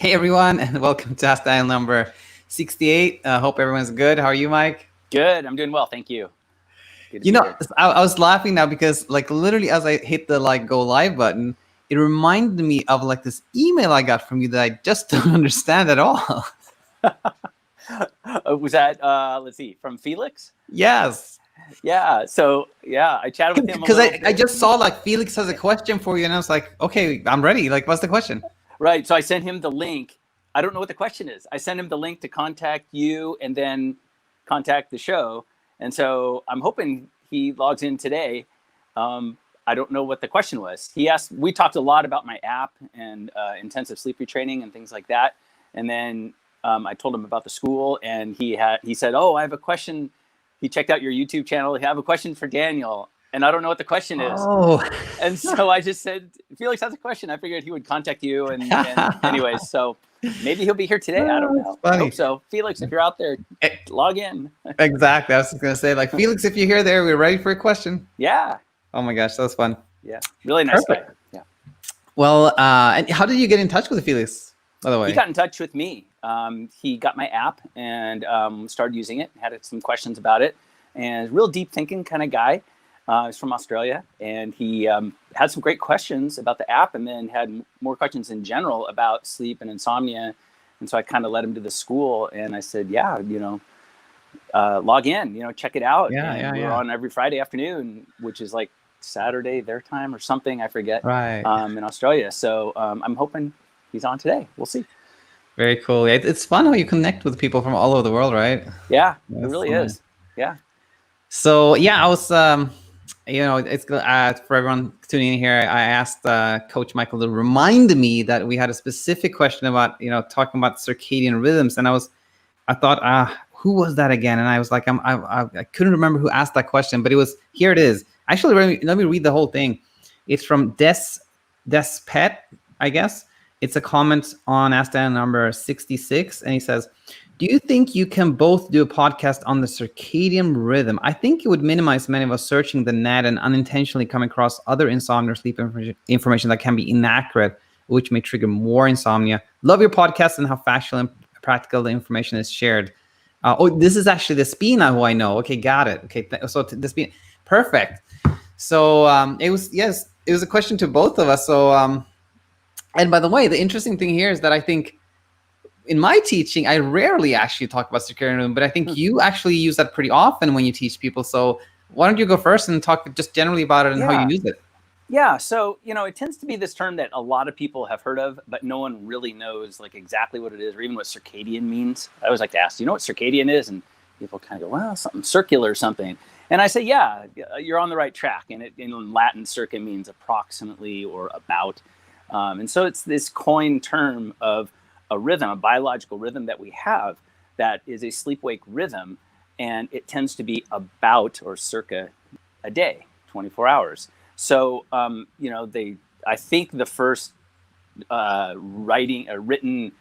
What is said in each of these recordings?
Hey everyone, and welcome to Ask Dial number 68. Hope everyone's good. How are you, Mike? Good. I'm doing well. Thank you. Good to You be know, here. I was laughing now because, like, literally as I hit the go live button, it reminded me of like this email I got from you that I just don't understand at all. Was that, let's see, from Felix? Yes, Yeah. So, yeah, I chatted with him a because little I bit. just saw like Felix has a question for you, and I was like, okay, I'm ready. Like, what's the question? Right. So I sent him the link. I don't know what the question is. I sent him the link to contact you and then contact the show. And so I'm hoping he logs in today. I don't know what the question was. He asked, we talked a lot about my app and intensive sleep retraining and things like that. And then I told him about the school, and he said, "Oh, I have a question." He checked out your YouTube channel. I have a question for Daniel, and I don't know what the question is. Oh, And so I just said, Felix has a question. I figured he would contact you. And anyways, so maybe he'll be here today. I don't know. I hope so. Felix, if you're out there, log in. Exactly. I was just gonna say, like, Felix, if you're here, we're ready for a question. Yeah. Oh my gosh, that was fun. Yeah. Really nice Perfect. guy. Yeah. Well, and how did you get in touch with Felix, by the way? He got in touch with me. He got my app and started using it, had some questions about it, and real deep thinking kind of guy. He's from Australia, and he had some great questions about the app, and then had more questions in general about sleep and insomnia. And so I kind of led him to the school, and I said, yeah, log in, check it out. Yeah, we're on every Friday afternoon, which is like Saturday their time or something, I forget, Right. in Australia. So I'm hoping he's on today. We'll see. Very cool. It's fun how you connect with people from all over the world, right? Yeah, That's it really so is. Yeah. So yeah, I was, it's for everyone tuning in here. I asked Coach Michael to remind me that we had a specific question about, talking about circadian rhythms, and I thought, who was that again? And I was like, I couldn't remember who asked that question, but here it is. Actually, let me read the whole thing. It's from Despet, I guess. It's a comment on Ask Dan number 66, and he says, "Do you think you can both do a podcast on the circadian rhythm? I think it would minimize many of us searching the net and unintentionally come across other insomnia or sleep information that can be inaccurate, which may trigger more insomnia. Love your podcast and how factual and practical the information is shared." This is actually Despina, who I know. Okay, got it. Okay, so Despina, perfect. So it was a question to both of us. So and by the way, the interesting thing here is that I think in my teaching, I rarely actually talk about circadian rhythm, but I think you actually use that pretty often when you teach people. So why don't you go first and talk just generally about it and how you use it? Yeah. So, it tends to be this term that a lot of people have heard of, but no one really knows like exactly what it is or even what circadian means. I always like to ask, do you know what circadian is? And people kind of go, well, something circular or something. And I say, yeah, you're on the right track. And in Latin, circa means approximately or about. And so it's this coined term of a rhythm, a biological rhythm that we have that is a sleep-wake rhythm. And it tends to be about or circa a day, 24 hours. So, I think the first written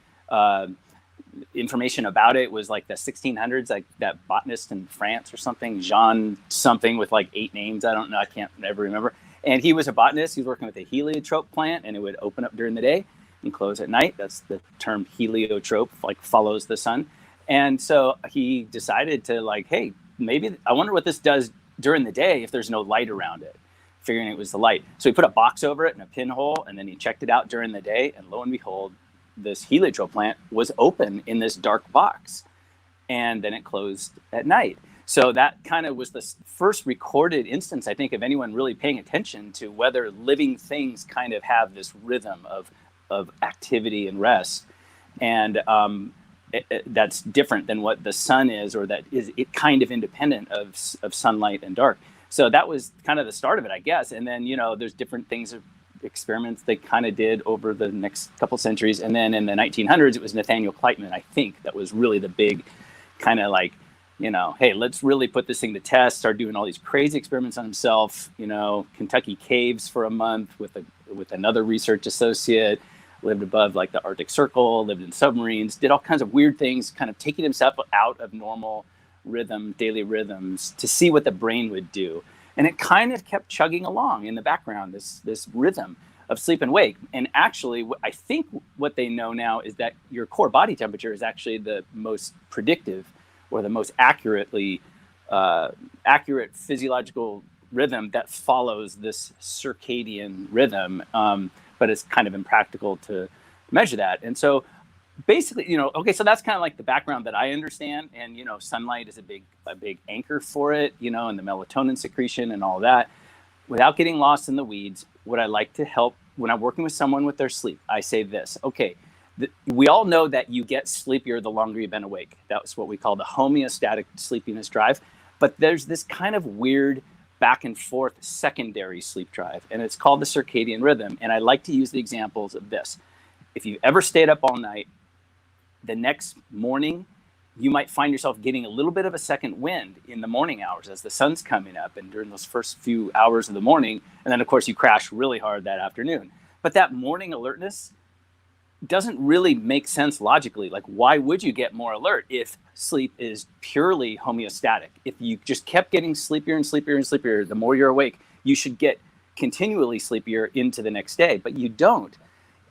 information about it was like the 1600s, like that botanist in France or something, Jean something with like 8 names. I don't know. I can't never remember. And he was a botanist. He was working with a heliotrope plant, and it would open up during the day and close at night. That's the term heliotrope, like follows the sun. And so he decided to like, hey, maybe I wonder what this does during the day if there's no light around it, figuring it was the light. So he put a box over it and a pinhole, and then he checked it out during the day. And lo and behold, this heliotrope plant was open in this dark box. And then it closed at night. So that kind of was the first recorded instance, I think, of anyone really paying attention to whether living things kind of have this rhythm of activity and rest. And that's different than what the sun is, or that is it kind of independent of sunlight and dark. So that was kind of the start of it, I guess. And then, there's different things, experiments they kind of did over the next couple centuries. And then in the 1900s, it was Nathaniel Kleitman, I think, that was really the big kind of like, hey, let's really put this thing to test, start doing all these crazy experiments on himself, Kentucky caves for a month with another research associate, lived above like the Arctic Circle, lived in submarines, did all kinds of weird things, kind of taking himself out of normal daily rhythms to see what the brain would do. And it kind of kept chugging along in the background, this rhythm. of sleep and wake. And actually, I think what they know now is that your core body temperature is actually the most predictive or the most accurate physiological rhythm that follows this circadian rhythm. But it's kind of impractical to measure that. And so basically, okay, so that's kind of like the background that I understand. And, sunlight is a big anchor for it, and the melatonin secretion and all that. Without getting lost in the weeds, what I like to help when I'm working with someone with their sleep, I say this, okay, we all know that you get sleepier the longer you've been awake. That's what we call the homeostatic sleepiness drive. But there's this kind of weird back and forth secondary sleep drive, and it's called the circadian rhythm. And I like to use the examples of this. If you ever stayed up all night, the next morning, you might find yourself getting a little bit of a second wind in the morning hours as the sun's coming up and during those first few hours of the morning. And then, of course, you crash really hard that afternoon. But that morning alertness doesn't really make sense logically. Like, why would you get more alert if sleep is purely homeostatic? If you just kept getting sleepier and sleepier and sleepier, the more you're awake, you should get continually sleepier into the next day, but you don't.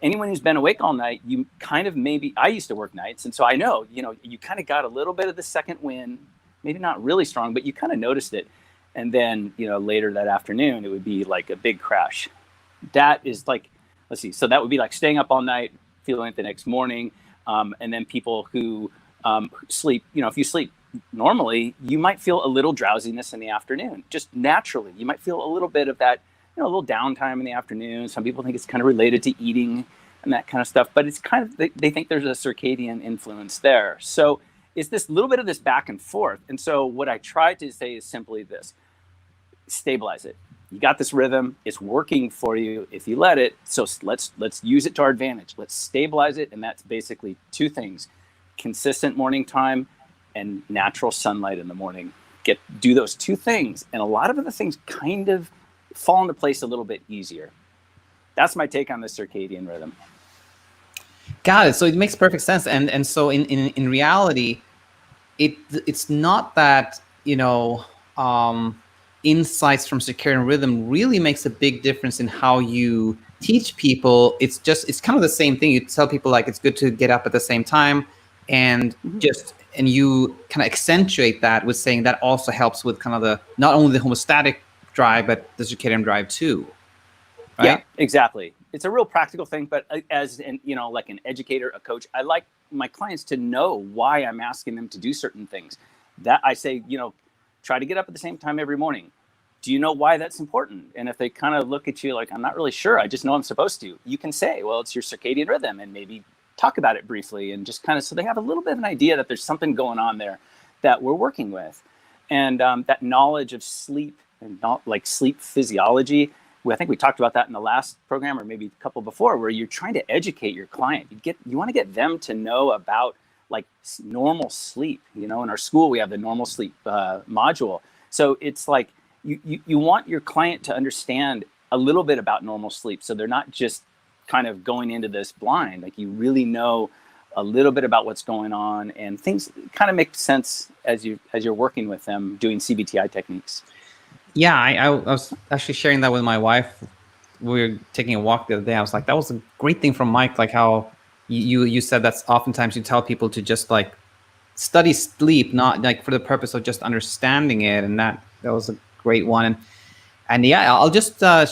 Anyone who's been awake all night, you kind of I used to work nights, and so I know, you kind of got a little bit of the second wind, maybe not really strong, but you kind of noticed it. And then, later that afternoon, it would be like a big crash. That is like, let's see, so that would be like staying up all night, feeling it the next morning. And then people who sleep, if you sleep normally, you might feel a little drowsiness in the afternoon, just naturally. You might feel a little bit of that, a little downtime in the afternoon. Some people think it's kind of related to eating and that kind of stuff, but it's kind of, they think there's a circadian influence there. So it's this little bit of this back and forth. And so what I try to say is simply this: stabilize it. You got this rhythm, it's working for you if you let it. So let's use it to our advantage. Let's stabilize it. And that's basically two things: consistent morning time and natural sunlight in the morning. Do those two things, and a lot of other things kind of fall into place a little bit easier. That's my take on the circadian rhythm. Got it. So it makes perfect sense. And so in reality, it's not that, insights from circadian rhythm really makes a big difference in how you teach people. It's kind of the same thing. You tell people like it's good to get up at the same time, and and you kind of accentuate that with saying that also helps with kind of not only the homeostatic drive, but the circadian drive too. Right? Yeah, exactly. It's a real practical thing, but as like an educator, a coach, I like my clients to know why I'm asking them to do certain things. That I say, try to get up at the same time every morning. Do you know why that's important? And if they kind of look at you like, I'm not really sure, I just know I'm supposed to, you can say, well, it's your circadian rhythm, and maybe talk about it briefly, and just kind of, so they have a little bit of an idea that there's something going on there that we're working with. And that knowledge of sleep and not like sleep physiology, I think we talked about that in the last program, or maybe a couple before, where you're trying to educate your client. You want to get them to know about like normal sleep. In our school, we have the normal sleep module. So it's like you want your client to understand a little bit about normal sleep, so they're not just kind of going into this blind. Like, you really know a little bit about what's going on, and things kind of make sense as you're working with them doing CBTi techniques. Yeah, I was actually sharing that with my wife. We were taking a walk the other day. I was like, that was a great thing from Mike, like how you said that's oftentimes you tell people to just like study sleep, not like for the purpose of just understanding it. And that was a great one. And yeah, I'll just I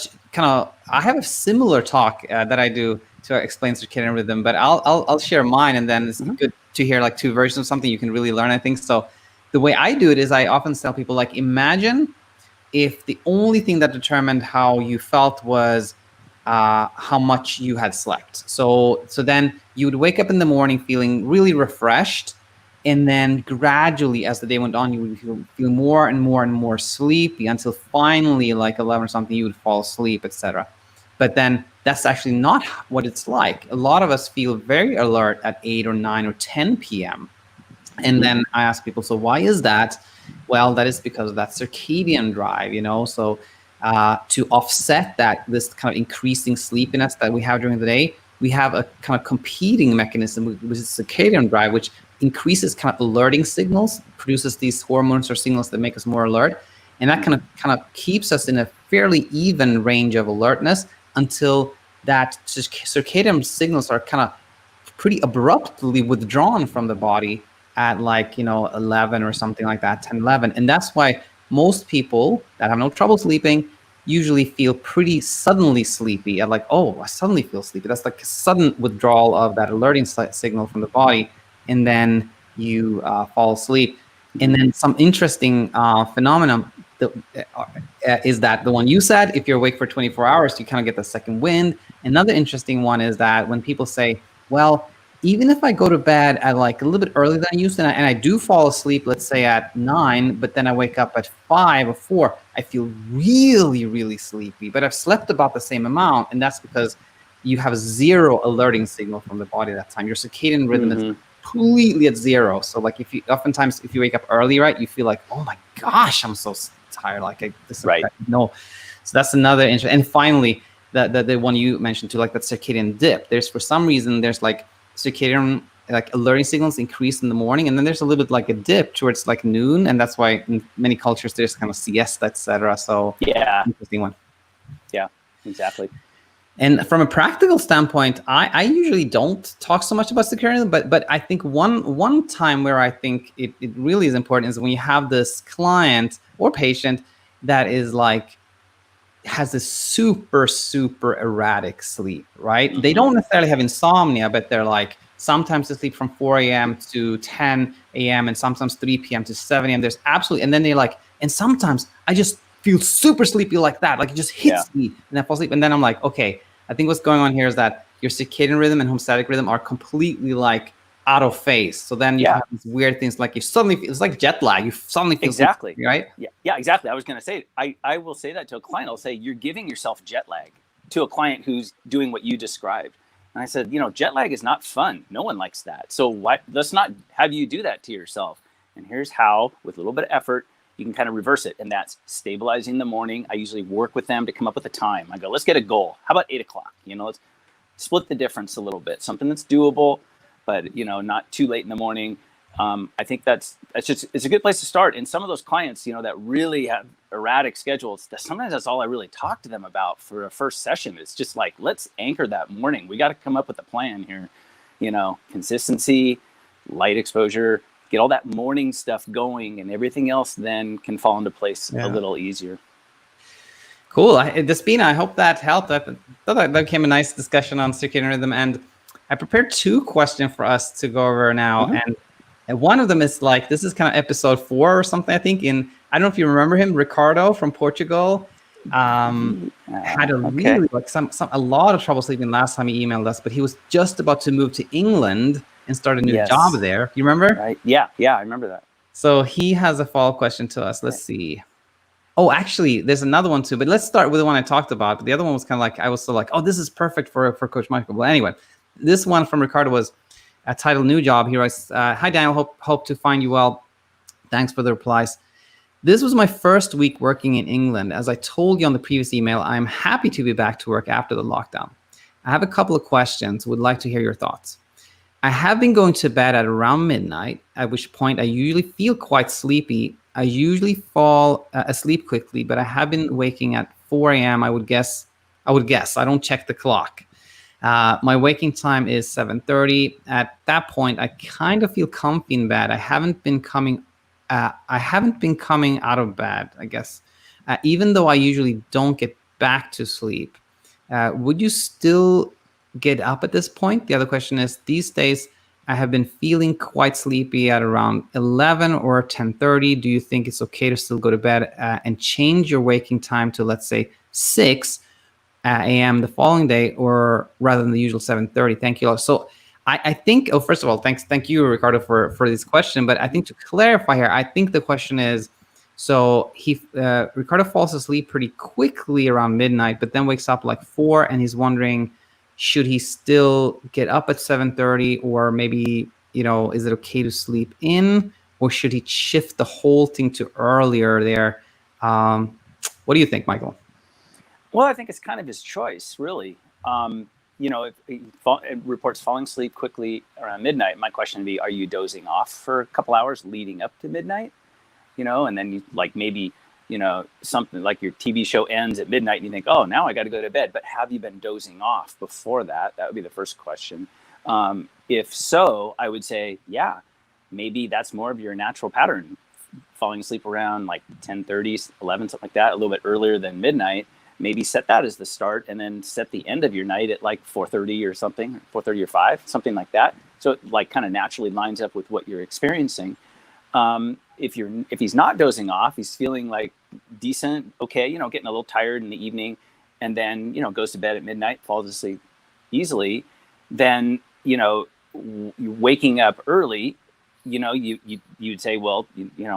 have a similar talk that I do to explain circadian rhythm, but I'll share mine, and then it's good to hear like two versions of something you can really learn, I think. So the way I do it is I often tell people, like, imagine if the only thing that determined how you felt was how much you had slept. So then you would wake up in the morning feeling really refreshed, and then gradually as the day went on, you would feel more and more and more sleepy until finally, like 11 or something, you would fall asleep, etc. But then that's actually not what it's like. A lot of us feel very alert at 8 or 9 or 10 p.m. And then I ask people, so why is that? Well, that is because of that circadian drive, So to offset this kind of increasing sleepiness that we have during the day, we have a kind of competing mechanism, which is circadian drive, which increases kind of alerting signals, produces these hormones or signals that make us more alert. And that kind of keeps us in a fairly even range of alertness until that circadian signals are kind of pretty abruptly withdrawn from the body at like, 11 or something like that, 10, 11. And that's why most people that have no trouble sleeping usually feel pretty suddenly sleepy at like, oh, I suddenly feel sleepy. That's like a sudden withdrawal of that alerting signal from the body. And then you fall asleep. And then some interesting phenomenon is that the one you said, if you're awake for 24 hours, you kind of get the second wind. Another interesting one is that when people say, well, even if I go to bed at like a little bit earlier than I used to, and I do fall asleep, let's say at 9, but then I wake up at 5 or 4, I feel really, really sleepy, but I've slept about the same amount. And that's because you have zero alerting signal from the body that time. Your circadian rhythm is completely at zero. So like oftentimes if you wake up early, right, you feel like, oh my gosh, I'm so tired. Like no. So that's another interesting. And finally, the one you mentioned too, like that circadian dip. There's for some reason there's like circadian like alerting signals increase in the morning, and then there's a little bit like a dip towards like noon, and that's why in many cultures there's kind of siesta, etc. So yeah, interesting one. Yeah, exactly. And from a practical standpoint, I usually don't talk so much about circadian, but I think one time where I think it really is important is when you have this client or patient that is like has a super erratic sleep, right? They don't necessarily have insomnia, but they're like sometimes they sleep from 4 a.m. to 10 a.m. and sometimes 3 p.m. to 7 a.m. There's absolutely, and then they're like, and sometimes I just feel super sleepy like that, like it just hits me and I fall asleep. And then I'm like, okay, I think what's going on here is that your circadian rhythm and homeostatic rhythm are completely like out of phase. So then you have these weird things like you suddenly feel, it's like jet lag. You suddenly feel sleepy, right? Yeah, exactly. I was going to say, I will say that to a client. I'll say, you're giving yourself jet lag to a client who's doing what you described. And I said, jet lag is not fun. No one likes that. So let's not have you do that to yourself. And here's how, with a little bit of effort, you can kind of reverse it. And that's stabilizing the morning. I usually work with them to come up with a time. I go, let's get a goal. How about 8 o'clock? Let's split the difference a little bit. Something that's doable, but not too late in the morning. I think it's a good place to start. And some of those clients, that really have erratic schedules, sometimes that's all I really talk to them about for a first session. It's just like, let's anchor that morning. We got to come up with a plan here. Consistency, light exposure, get all that morning stuff going, and everything else then can fall into place a little easier. Cool. Despina, I hope that helped. I thought that became a nice discussion on circadian rhythm. And I prepared 2 questions for us to go over now. And one of them is like, this is kind of episode 4 or something, I think. I don't know if you remember him, Ricardo from Portugal. Had a really like a lot of trouble sleeping last time he emailed us, but he was just about to move to England and start a new job there. You remember? Right. Yeah, I remember that. So he has a follow-up question to us. Let's see. Oh, actually, there's another one too, but let's start with the one I talked about. But the other one was kind of like, I was so like, oh, this is perfect for Coach Michael. Well, anyway, this one from Ricardo was a title new job. He writes, hi, Daniel, hope to find you well. Thanks for the replies. This was my first week working in England. As I told you on the previous email, I'm happy to be back to work after the lockdown. I have a couple of questions. Would like to hear your thoughts. I have been going to bed at around midnight, at which point I usually feel quite sleepy. I usually fall asleep quickly, but I have been waking at 4 a.m. I would guess. I don't check the clock. My waking time is 7:30. At that point, I kind of feel comfy in bed. I haven't been coming out of bed, I guess, even though I usually don't get back to sleep. Would you still get up at this point? The other question is, these days I have been feeling quite sleepy at around 11 or 10:30. Do you think it's okay to still go to bed and change your waking time to, let's say, 6 a.m. the following day, or rather than the usual 7:30? Thank you all. So I think, first of all, thank you, Ricardo, for this question. But I think to clarify here, I think the question is, so Ricardo falls asleep pretty quickly around midnight, but then wakes up like 4, and he's wondering, should he still get up at 7:30, or maybe, is it okay to sleep in, or should he shift the whole thing to earlier there? What do you think, Michael? Well, I think it's kind of his choice, really. If he reports falling asleep quickly around midnight, my question would be, are you dozing off for a couple hours leading up to midnight? And then you maybe something like your TV show ends at midnight and you think, oh, now I got to go to bed. But have you been dozing off before that? That would be the first question. If so, I would say, yeah, maybe that's more of your natural pattern, falling asleep around like 10:30, 11, something like that, a little bit earlier than midnight. Maybe set that as the start and then set the end of your night at like 4:30 or something, 4:30 or 5, something like that. So it like kind of naturally lines up with what you're experiencing. If he's not dozing off, he's feeling like decent, okay, getting a little tired in the evening, and then, goes to bed at midnight, falls asleep easily, then, waking up early, you'd say, well,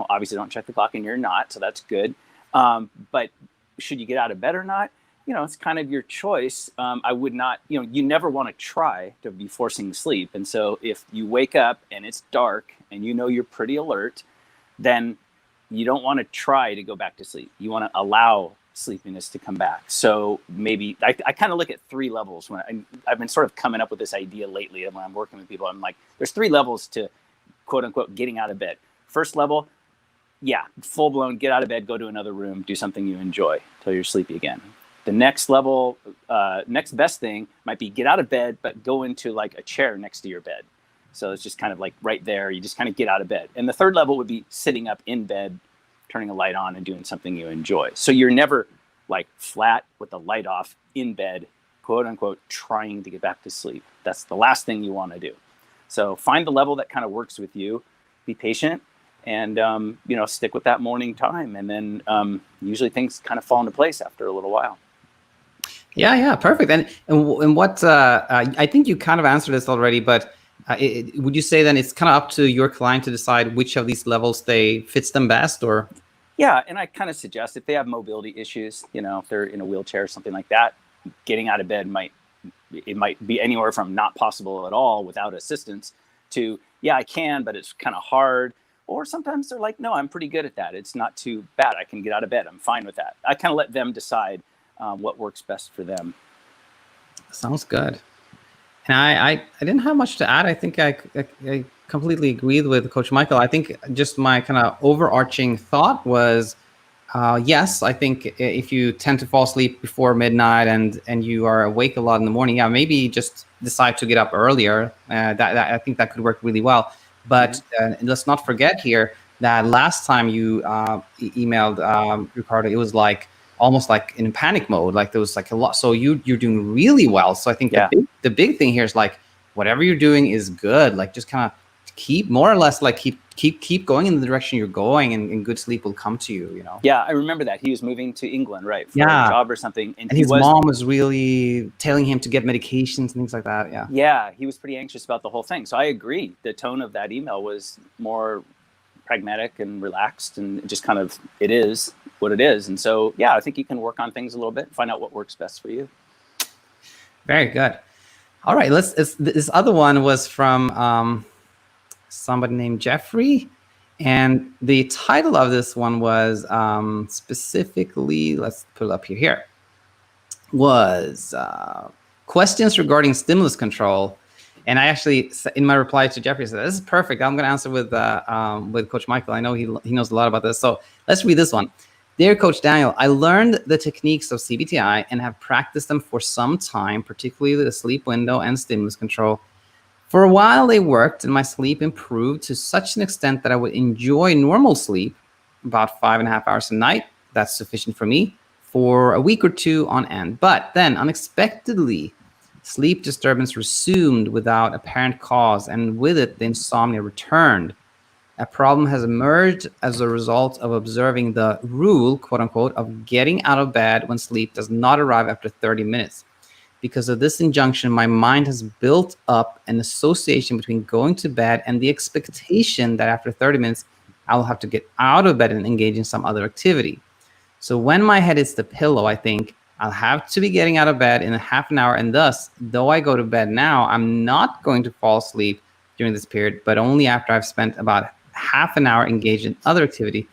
obviously don't check the clock and you're not, so that's good. But should you get out of bed or not? It's kind of your choice. I would not, you never want to try to be forcing sleep. And so if you wake up and it's dark and you're pretty alert, then you don't want to try to go back to sleep. You want to allow sleepiness to come back. So maybe I kind of look at 3 levels when I've been sort of coming up with this idea lately. And when I'm working with people, I'm like, there's 3 levels to quote unquote getting out of bed. First level, yeah, full blown, get out of bed, go to another room, do something you enjoy till you're sleepy again. The next level, next best thing might be get out of bed, but go into like a chair next to your bed. So it's just kind of like right there. You just kind of get out of bed. And the third level would be sitting up in bed, turning a light on and doing something you enjoy. So you're never like flat with the light off in bed, quote unquote, trying to get back to sleep. That's the last thing you want to do. So find the level that kind of works with you, be patient, and stick with that morning time. And then usually things kind of fall into place after a little while. Yeah, perfect. And what I think you kind of answered this already, but would you say then it's kind of up to your client to decide which of these levels fits them best, or? Yeah, and I kind of suggest if they have mobility issues, if they're in a wheelchair or something like that, getting out of bed might be anywhere from not possible at all without assistance to, yeah, I can, but it's kind of hard. Or sometimes they're like, no, I'm pretty good at that. It's not too bad. I can get out of bed. I'm fine with that. I kind of let them decide what works best for them. Sounds good. And I didn't have much to add. I think I completely agreed with Coach Michael. I think just my kind of overarching thought was, yes, I think if you tend to fall asleep before midnight and you are awake a lot in the morning, yeah, maybe just decide to get up earlier. That I think that could work really well. But let's not forget here that last time you emailed Ricardo, it was like almost like in panic mode. Like there was like a lot. So you're doing really well. So I think the big thing here is like whatever you're doing is good. Like just kind of keep more or less like keep going in the direction you're going, and good sleep will come to you. Yeah, I remember that he was moving to England, right, for a job or something, and his mom was really telling him to get medications and things like that. Yeah, he was pretty anxious about the whole thing. So I agree. The tone of that email was more pragmatic and relaxed, and just kind of it is what it is. And so yeah, I think you can work on things a little bit, find out what works best for you. Very good. All right, this other one was from somebody named Jeffrey, and the title of this one was specifically, let's put it up here, was questions regarding stimulus control. And I actually, in my reply to Jeffrey, said, this is perfect. I'm going to answer with Coach Michael. I know he knows a lot about this. So let's read this one. Dear Coach Daniel, I learned the techniques of CBTi and have practiced them for some time, particularly the sleep window and stimulus control. For a while, they worked, and my sleep improved to such an extent that I would enjoy normal sleep, about 5.5 hours a night. That's sufficient for me for a week or 2 on end. But then, unexpectedly, sleep disturbance resumed without apparent cause, and with it, the insomnia returned. A problem has emerged as a result of observing the rule, quote unquote, of getting out of bed when sleep does not arrive after 30 minutes. Because of this injunction, my mind has built up an association between going to bed and the expectation that after 30 minutes, I will have to get out of bed and engage in some other activity. So when my head hits the pillow, I think I'll have to be getting out of bed in a half an hour. And thus, though I go to bed now, I'm not going to fall asleep during this period, but only after I've spent about half an hour engaged in other activity.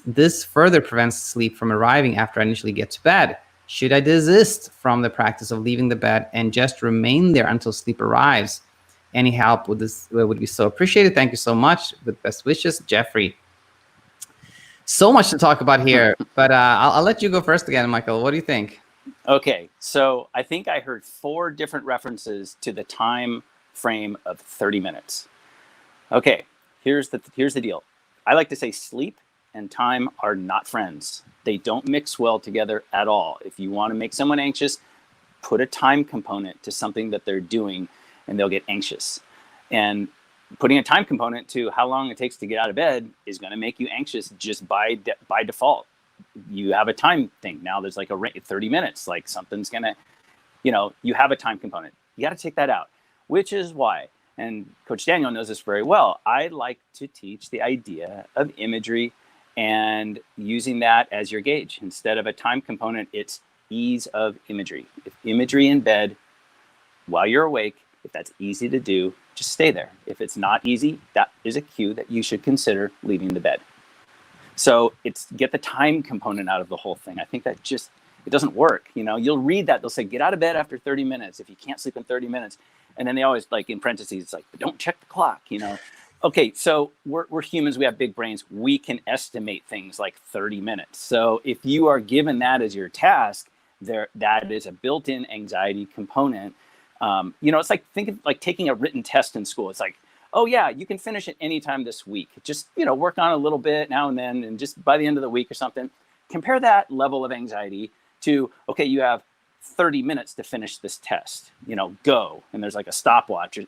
This further prevents sleep from arriving after I initially get to bed. Should I desist from the practice of leaving the bed and just remain there until sleep arrives? Any help with this would be so appreciated. Thank you so much. With best wishes, Jeffrey. So much to talk about here, but I'll let you go first again, Michael. What do you think? Okay, so I think I heard 4 different references to the time frame of 30 minutes. Okay, here's the deal. I like to say sleep and time are not friends. They don't mix well together at all. If you want to make someone anxious, put a time component to something that they're doing and they'll get anxious. And putting a time component to how long it takes to get out of bed is going to make you anxious just by default. You have a time thing. Now there's like 30 minutes, like something's going to, you have a time component. You got to take that out, which is why, and Coach Daniel knows this very well, I like to teach the idea of imagery and using that as your gauge. Instead of a time component, it's ease of imagery. If imagery in bed while you're awake, if that's easy to do, just stay there. If it's not easy, that is a cue that you should consider leaving the bed. So it's get the time component out of the whole thing. I think that just, it doesn't work. You'll read that, they'll say, get out of bed after 30 minutes if you can't sleep in 30 minutes. And then they always, like in parentheses, it's like, but don't check the clock, Okay, so we're humans, we have big brains. We can estimate things like 30 minutes. So if you are given that as your task, that is a built-in anxiety component. It's like, think of like taking a written test in school. It's like, oh yeah, you can finish it anytime this week. Just, work on a little bit now and then, and just by the end of the week or something. Compare that level of anxiety to, okay, you have 30 minutes to finish this test, go. And there's like a stopwatch,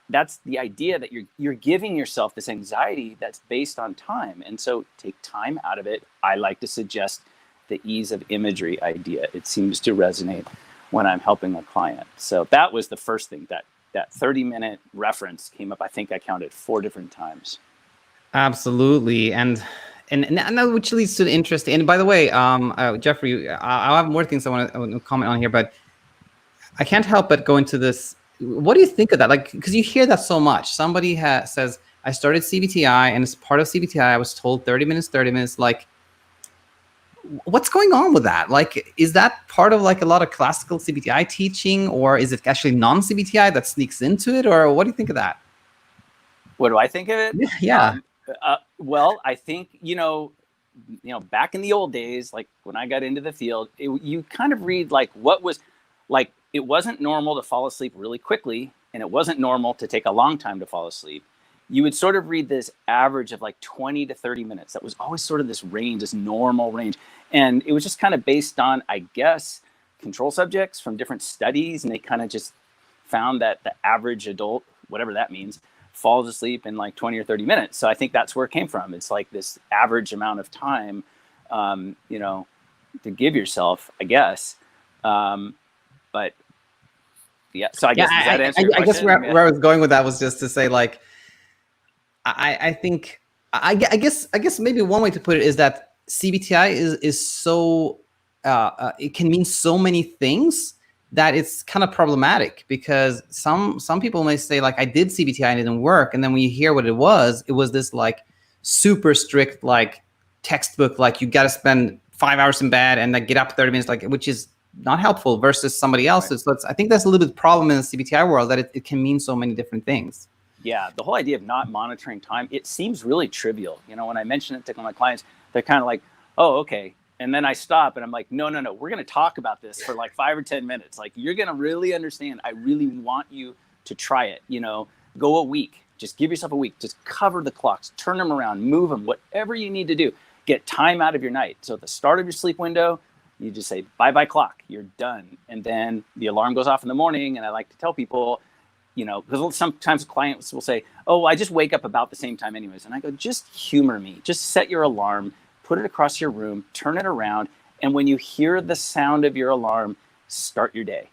that's the idea that you're giving yourself this anxiety that's based on time. And so take time out of it. I like to suggest the ease of imagery idea. It seems to resonate when I'm helping a client. So that was the first thing, that 30-minute reference came up. I think I counted 4 different times. Absolutely. And which leads to the interest. And by the way, Jeffrey, I'll have more things I want to comment on here, but I can't help but go into this. What do you think of that? Like, because you hear that so much. Somebody says, I started CBTi, and as part of CBTi, I was told 30 minutes. Like, what's going on with that? Like, is that part of like a lot of classical CBTi teaching, or is it actually non-CBTi that sneaks into it? Or what do you think of that? What do I think of it? Yeah. Well, I think, back in the old days, like when I got into the field, you kind of read like what was like, it wasn't normal to fall asleep really quickly, and it wasn't normal to take a long time to fall asleep. You would sort of read this average of like 20 to 30 minutes. That was always sort of this range, this normal range. And it was just kind of based on, I guess, control subjects from different studies. And they kind of just found that the average adult, whatever that means, falls asleep in like 20 or 30 minutes. So I think that's where it came from. It's like this average amount of time, to give yourself, I guess. But yeah, so I guess, does that answer your question? I guess where I was going with that was just to say, like, I think, I guess maybe one way to put it is that CBTi is so, it can mean so many things that it's kind of problematic, because some people may say, like, I did CBTi and it didn't work. And then when you hear what it was this like super strict, like textbook, like you got to spend 5 hours in bed and then get up 30 minutes, like, which is not helpful versus somebody else's. Right. So I think that's a little bit of problem in the CBTi world, that it can mean so many different things. Yeah, the whole idea of not monitoring time, it seems really trivial. When I mention it to my clients, they're kind of like, oh, okay. And then I stop and I'm like, no, we're going to talk about this for like 5 or 10 minutes. Like, you're going to really understand. I really want you to try it. Go a week. Just give yourself a week. Just cover the clocks, turn them around, move them, whatever you need to do. Get time out of your night. So at the start of your sleep window, you just say, bye-bye clock, you're done. And then the alarm goes off in the morning. And I like to tell people, because sometimes clients will say, oh, I just wake up about the same time anyways. And I go, just humor me. Just set your alarm, put it across your room, turn it around. And when you hear the sound of your alarm, start your day.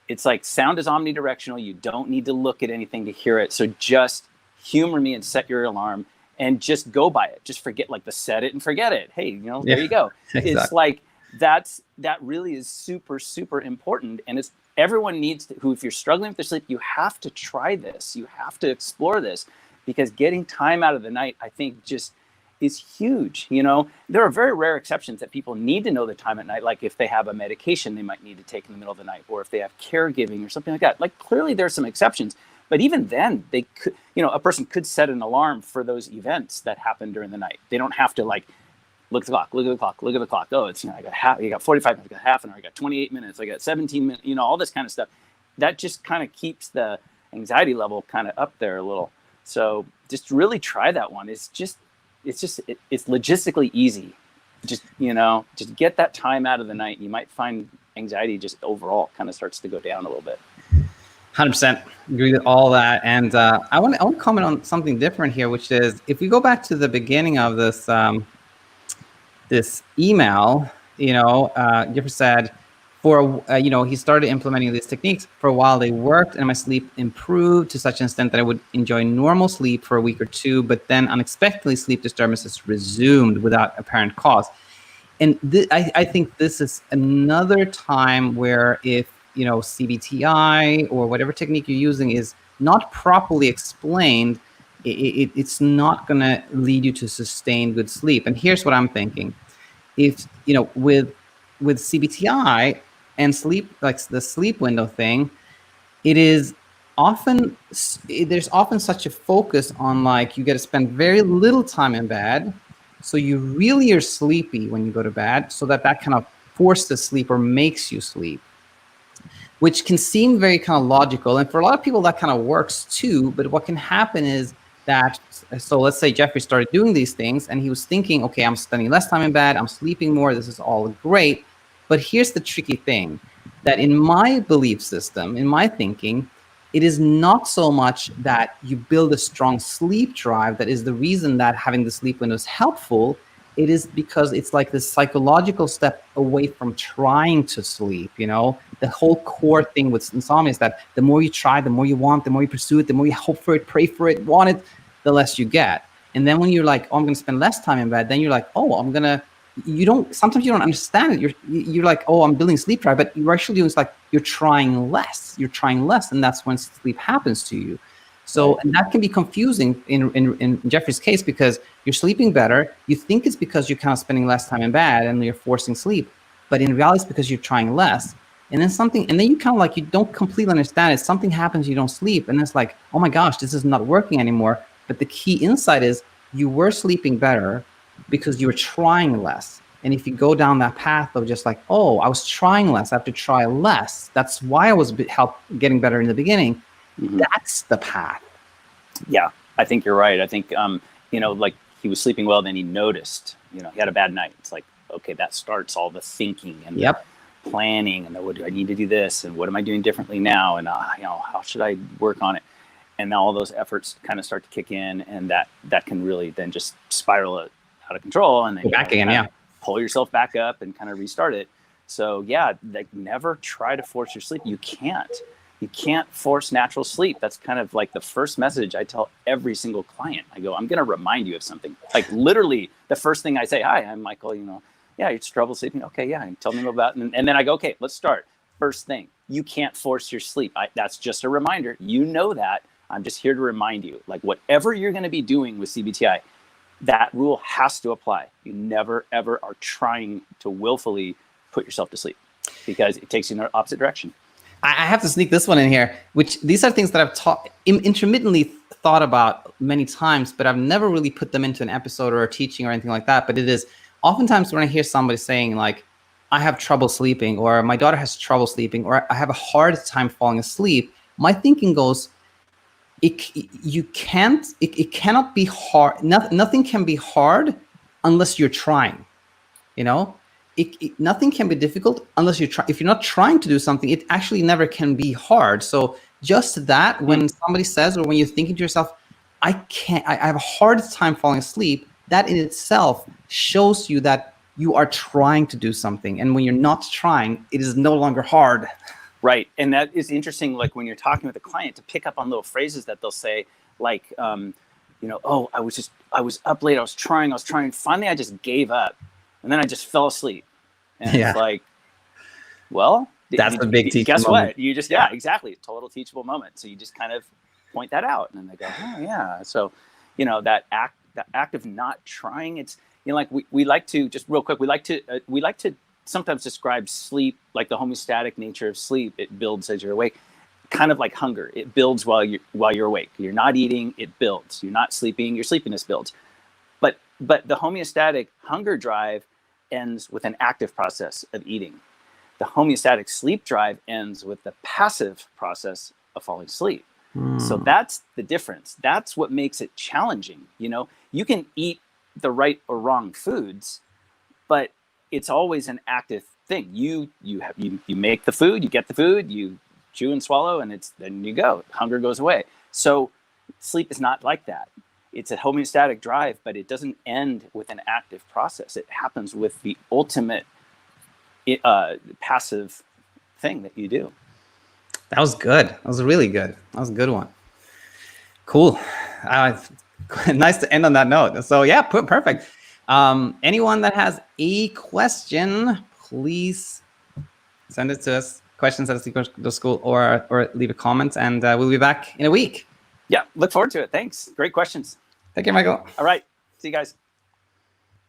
It's like sound is omnidirectional. You don't need to look at anything to hear it. So just humor me and set your alarm and just go by it. Just forget, like, the set it and forget it. Hey, there you go. Exactly. It's like, that really is super, super important. And it's everyone needs to, who, if you're struggling with their sleep, you have to try this. You have to explore this, because getting time out of the night, I think, just is huge. There are very rare exceptions that people need to know the time at night. Like if they have a medication they might need to take in the middle of the night, or if they have caregiving or something like that. Like, clearly there's some exceptions, But even then, they could, a person could set an alarm for those events that happen during the night. They don't have to like look at the clock, look at the clock, look at the clock. Oh, it's, I got 45 minutes, I got half an hour, I got 28 minutes, I got 17 minutes, all this kind of stuff. That just kind of keeps the anxiety level kind of up there a little. So just really try that one. It's logistically easy. Just get that time out of the night. You might find anxiety just overall kind of starts to go down a little bit. 100% agree with all that. And I want to comment on something different here, which is if we go back to the beginning of this this email, Jeffrey said, he started implementing these techniques. For a while, they worked, and my sleep improved to such an extent that I would enjoy normal sleep for a week or two, but then unexpectedly, sleep disturbances resumed without apparent cause. And I think this is another time where if, CBTi or whatever technique you're using is not properly explained, it's not going to lead you to sustain good sleep. And here's what I'm thinking. If, with CBTi, and sleep, like the sleep window thing, there's often such a focus on like you got to spend very little time in bed, so you really are sleepy when you go to bed, so that kind of forces sleep or makes you sleep, which can seem very kind of logical, and for a lot of people that kind of works too. But what can happen is that, so let's say Jeffrey started doing these things and he was thinking, okay, I'm spending less time in bed, I'm sleeping more, this is all great. But here's the tricky thing, that in my belief system, in my thinking, it is not so much that you build a strong sleep drive that is the reason that having the sleep window is helpful. It is because it's like this psychological step away from trying to sleep. The whole core thing with insomnia is that the more you try, the more you want, the more you pursue it, the more you hope for it, pray for it, want it, the less you get. And then when you're like, oh, I'm going to spend less time in bed, then you're like, oh, sometimes you don't understand it. You're like, oh, I'm building sleep drive, but you're actually doing, it's like you're trying less, and that's when sleep happens to you. So, and that can be confusing in Jeffrey's case, because you're sleeping better. You think it's because you're kind of spending less time in bed and you're forcing sleep, but in reality, it's because you're trying less. And then you kind of like, you don't completely understand it. Something happens, you don't sleep, and it's like, oh my gosh, this is not working anymore. But the key insight is you were sleeping better because you were trying less. And if you go down that path of just like, oh, I was trying less, I have to try less, that's why I was getting better in the beginning. Mm-hmm. That's the path. Yeah, I think you're right. I think, like he was sleeping well, then he noticed, he had a bad night. It's like, okay, that starts all the thinking and the planning and what do I need to do this? And what am I doing differently now? And, how should I work on it? And all those efforts kind of start to kick in, and that can really then just spiral it out of control, and then back again, pull yourself back up and kind of restart it. So never try to force your sleep. You can't force natural sleep. That's kind of like the first message I tell every single client. I go, I'm going to remind you of something. Like literally the first thing I say, hi, I'm Michael, you're trouble sleeping. Okay. Yeah. And tell me about it. And then I go, okay, let's start. First thing, you can't force your sleep. That's just a reminder. That I'm just here to remind you, like whatever you're going to be doing with CBTi, that rule has to apply. You never, ever are trying to willfully put yourself to sleep, because it takes you in the opposite direction. I have to sneak this one in here, which these are things that I've intermittently thought about many times, but I've never really put them into an episode or a teaching or anything like that. But it is oftentimes when I hear somebody saying like, I have trouble sleeping, or my daughter has trouble sleeping, or I have a hard time falling asleep, my thinking goes, it cannot be hard. Nothing can be hard unless you're trying, nothing can be difficult unless you try. If you're not trying to do something, it actually never can be hard. So just that, when somebody says, or when you're thinking to yourself, I have a hard time falling asleep, that in itself shows you that you are trying to do something. And when you're not trying, it is no longer hard. Right. And that is interesting, like when you're talking with a client, to pick up on little phrases that they'll say, like, oh, I was up late, I was trying, finally I just gave up, and then I just fell asleep. And it's like, well, that's the big teachable guess moment. What? You just, exactly. Total teachable moment. So you just kind of point that out, and then they go, oh yeah. So, that act of not trying, it's, like we like to, just real quick, we like to sometimes describe sleep, like the homeostatic nature of sleep. It builds as you're awake. kind of like hunger. It builds while you're awake. You're not eating, it builds. You're not sleeping, your sleepiness builds. But the homeostatic hunger drive ends with an active process of eating. The homeostatic sleep drive ends with the passive process of falling asleep. So that's the difference. That's what makes it challenging. You know, you can eat the right or wrong foods, but it's always an active thing. You make the food, you get the food, you chew and swallow, and then you go. Hunger goes away. So sleep is not like that. It's a homeostatic drive, but it doesn't end with an active process. It happens with the ultimate passive thing that you do. That was good. That was really good. That was a good one. Cool. Nice to end on that note. So yeah, perfect. Anyone that has a question, please send it to us. Questions at the school, or leave a comment, and we'll be back in a week. Yeah, look forward to it. Thanks. Great questions. Take care, Michael. All right. See you guys.